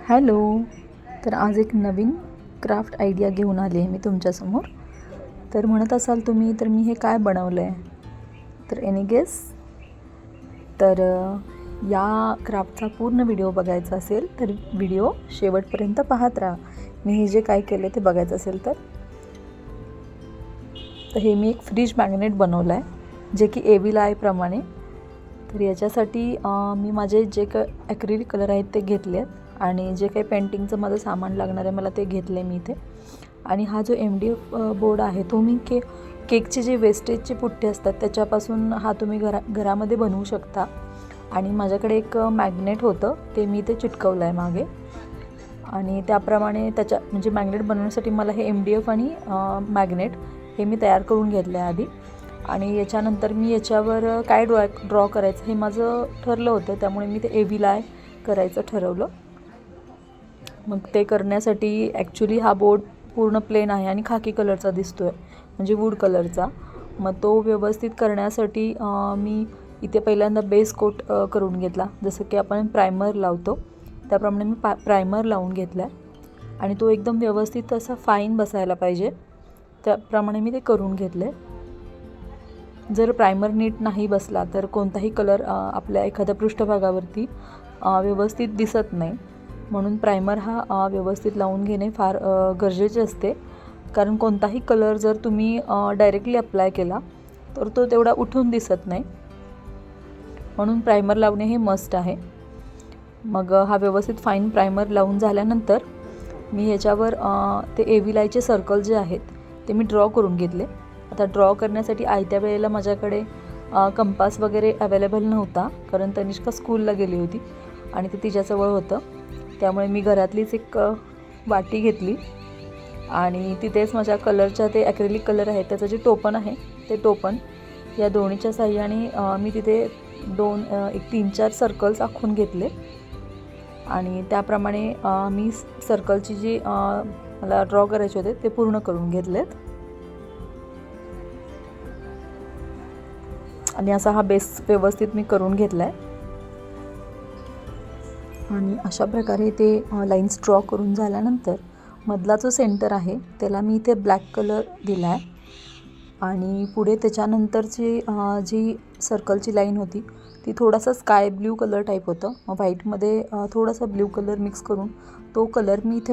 Hello. तर आज एक नवीन क्राफ्ट आयडिया घेऊन आली आहे मी तुमच्यासमोर. तर म्हणत असाल तुम्ही तर मी हे काय बनवलं आहे, तर एनी गेस? तर या क्राफ्टचा पूर्ण व्हिडिओ बघायचा असेल तर व्हिडिओ शेवटपर्यंत पाहत राहा. मी हे जे काय केलं ते बघायचं असेल तर हे मी एक फ्रीज मॅग्नेट बनवलं आहे, जे की एव्हिल आयप्रमाणे. तर याच्यासाठी मी माझे जे काय ॲक्रिलिक कलर आहेत ते घेतले आहेत आणि जे काही पेंटिंगचं माझं सामान लागणार आहे मला ते घेतलं आहे मी इथे. आणि हा जो MDF बोर्ड आहे तो मी केकचे जे वेस्टेजचे पुट्टे असतात त्याच्यापासून हा तुम्ही घरामध्ये बनवू शकता. आणि माझ्याकडे एक मॅग्नेट होतं ते मी ते चिटकवलं आहे मागे. आणि त्याप्रमाणे म्हणजे मॅग्नेट बनवण्यासाठी मला हे MDF आणि मॅग्नेट हे मी तयार करून घेतलं आहे आधी. आणि याच्यानंतर मी याच्यावर काय ड्रॉ करायचं हे माझं ठरलं होतं, त्यामुळे मी ते एव्हिल आय करायचं ठरवलं. मग ते करण्यासाठी ॲक्च्युली हा बोर्ड पूर्ण प्लेन आहे आणि खाकी कलरचा दिसतो आहे, म्हणजे वूड कलरचा. मग तो व्यवस्थित करण्यासाठी मी इथे पहिल्यांदा बेस कोट करून घेतला, जसं की आपण प्रायमर लावतो त्याप्रमाणे मी प्रायमर लावून घेतला आहे. आणि तो एकदम व्यवस्थित असा फाईन बसायला पाहिजे त्याप्रमाणे मी ते करून घेतले. जर प्रायमर नीट नाही बसला तर कोणताही कलर आपल्या एखाद्या पृष्ठभागावरती व्यवस्थित दिसत नाही. म्हणून प्रायमर हा व्यवस्थित लावून घेणे फार गरजेचे असते, कारण कोणताही कलर जर तुम्ही डायरेक्टली अप्लाय केला तर तो तेवढा उठून दिसत नाही. म्हणून प्रायमर लावणे हे मस्ट आहे. मग हा व्यवस्थित फाईन प्रायमर लावून झाल्यानंतर मी ह्याच्यावर ते एव्हिल आयचे सर्कल जे आहेत ते मी ड्रॉ करून घेतले. आता ड्रॉ करण्यासाठी आयत्या वेळेला माझ्याकडे कंपास वगैरे अवेलेबल नव्हता, कारण तनिष्का स्कूलला गेली होती आणि ते तिच्याजवळ होतं. त्यामुळे मी घरातलीच एक वाटी घेतली आणि तिथेच माझ्या कलरच्या ते ॲक्रेलिक कलर आहे त्याचं जे टोपण आहे ते टोपण या दोन्हीच्या साहाय्याने मी तिथे एक 3-4 सर्कल्स आखून घेतले. आणि त्याप्रमाणे मी सर्कलची जी मला ड्रॉ करायचे होते ते पूर्ण करून घेतलेत. आणि असा हा बेस व्यवस्थित मी करून घेतला आहे. आणि अशा प्रकारे ते लाईन्स ड्रॉ करून झाल्यानंतर मधला जो सेंटर आहे त्याला मी इथे ब्लॅक कलर दिला आहे. आणि पुढे त्याच्यानंतरची जी सर्कलची लाईन होती ती थोडासा स्काय ब्ल्यू कलर टाईप होतं. मग व्हाईटमध्ये थोडासा ब्ल्यू कलर मिक्स करून तो कलर मी इथे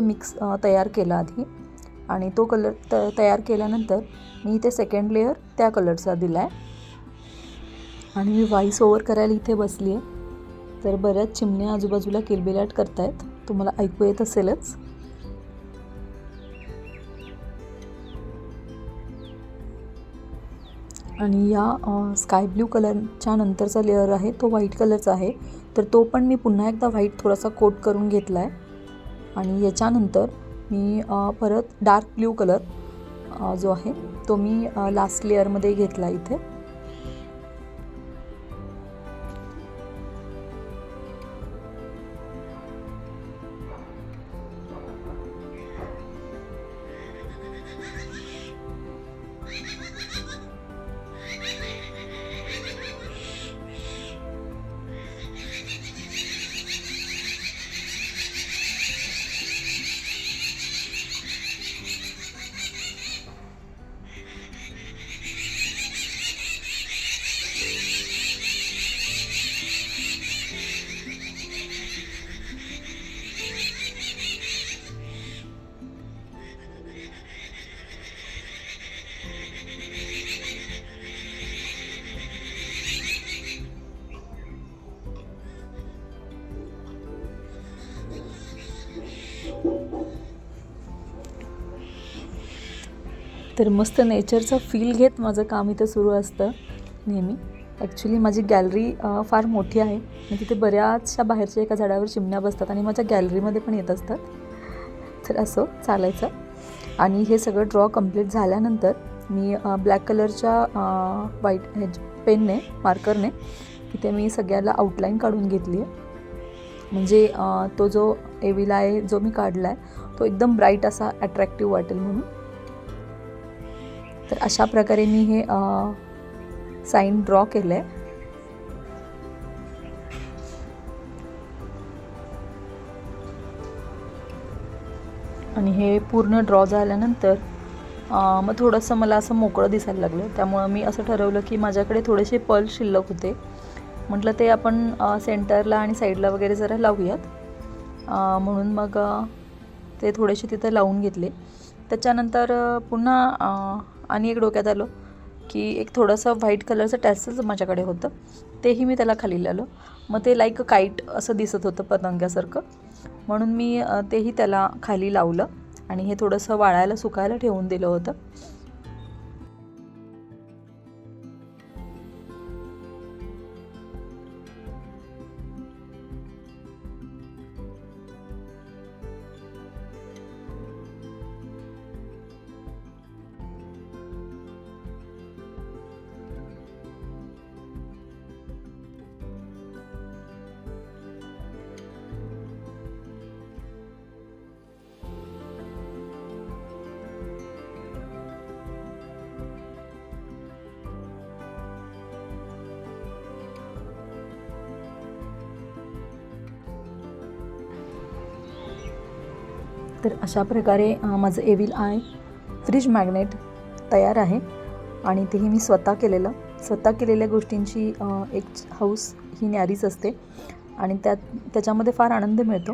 तयार केला आधी. आणि तो कलर तयार केल्यानंतर मी इथे सेकंड लेअर त्या कलरचा दिला आहे. आणि मी व्हॉईस ओव्हर करायला इथे बसली आहे, तर बऱ्याच चिमण्या आजूबाजूला किलबिलाट करतायत, तुम्हाला ऐकू येत असेलच. आणि या स्काय ब्ल्यू कलरच्या नंतरचा लेअर आहे तो व्हाईट कलरचा आहे, तर तो पण मी पुन्हा एकदा व्हाईट थोडासा कोट करून घेतला आहे. आणि याच्यानंतर मी परत डार्क ब्ल्यू कलर जो आहे तो मी लास्ट लेअरमध्ये घेतला इथे. तर मस्त नेचरचं फील घेत माझं काम इथं सुरू असतं नेहमी. ॲक्च्युली माझी गॅलरी फार मोठी आहे आणि तिथे बऱ्याचशा बाहेरच्या एका झाडावर चिमण्या बसतात आणि माझ्या गॅलरीमध्ये पण येत असतात. तर असं चालायचं. आणि हे सगळं ड्रॉ कंप्लीट झाल्यानंतर मी ब्लॅक कलरच्या पेनने मार्करने इथे मी सगळ्याला आउटलाईन काढून घेतली आहे. म्हणजे तो जो एव्हिल आय जो मी काढला आहे तो एकदम ब्राईट असा अट्रॅक्टिव्ह वाटेल म्हणून. तर अशा प्रकारे मी हे साईन ड्रॉ केलं आहे. आणि हे पूर्ण ड्रॉ झाल्यानंतर मग थोडंसं मला असं मोकळं दिसायला लागलं. त्यामुळं मी असं ठरवलं की माझ्याकडे थोडेसे पर्ल शिल्लक होते, म्हटलं ते आपण सेंटरला आणि साईडला वगैरे जरा लावूयात. म्हणून मग ते थोडेसे तिथं लावून घेतले. त्याच्यानंतर पुन्हा आणि एक डोक्यात आलं की एक थोडंसं व्हाईट कलरचं टॅसल्स माझ्याकडे होतं, तेही मी त्याला खाली लावलं. मग ते लाईक काईट असं दिसत होतं पतंगासारखं, म्हणून मी तेही त्याला खाली लावलं आणि हे थोडंसं वाळायला सुकायला ठेवून दिलं होतं. तर अशा प्रकारे माझं एविल आय फ्रीज मॅग्नेट तयार आहे आणि तेही मी स्वतः केलेल्या गोष्टींची एक हौस ही न्यारीच असते आणि त्याच्यामध्ये फार आनंद मिळतो.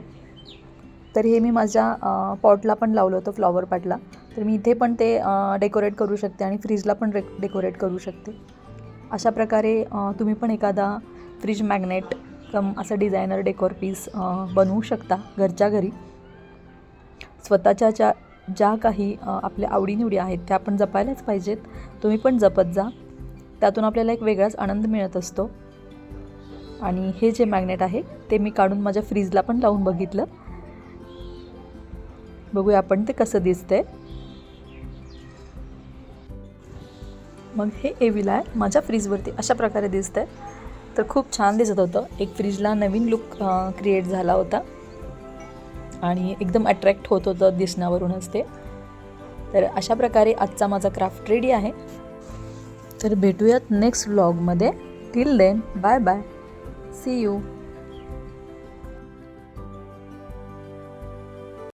तर हे मी माझ्या पॉटला पण लावलं होतं, फ्लॉवर पॉटला. तर मी इथे पण ते डेकोरेट करू शकते आणि फ्रीजला पण डेकोरेट करू शकते. अशा प्रकारे तुम्ही पण एखादा फ्रीज मॅग्नेट असा डिझायनर डेकोर पीस बनवू शकता घरच्या घरी. स्वतःच्या ज्या काही आपल्या आवडीनिवडी आहेत त्या आपण जपायलाच पाहिजेत. तुम्ही पण जपत जा, त्यातून आपल्याला एक वेगळाच आनंद मिळत असतो. आणि हे जे मॅग्नेट आहे ते मी काढून माझ्या फ्रीजला पण लावून बघितलं. बघूया आपण ते कसं दिसतंय. मग हे एविल आय माझ्या फ्रीजवरती अशा प्रकारे दिसतंय. तर खूप छान दिसत होतं. एक फ्रीजला नवीन लुक क्रिएट झाला होता आणि एकदम अट्रॅक्ट होत होतं दिसण्यावरूनच ते. तर अशा प्रकारे आजचा माझा क्राफ्ट रेडी आहे. तर भेटूयात नेक्स्ट व्लॉगमध्ये. Till then bye bye, see you.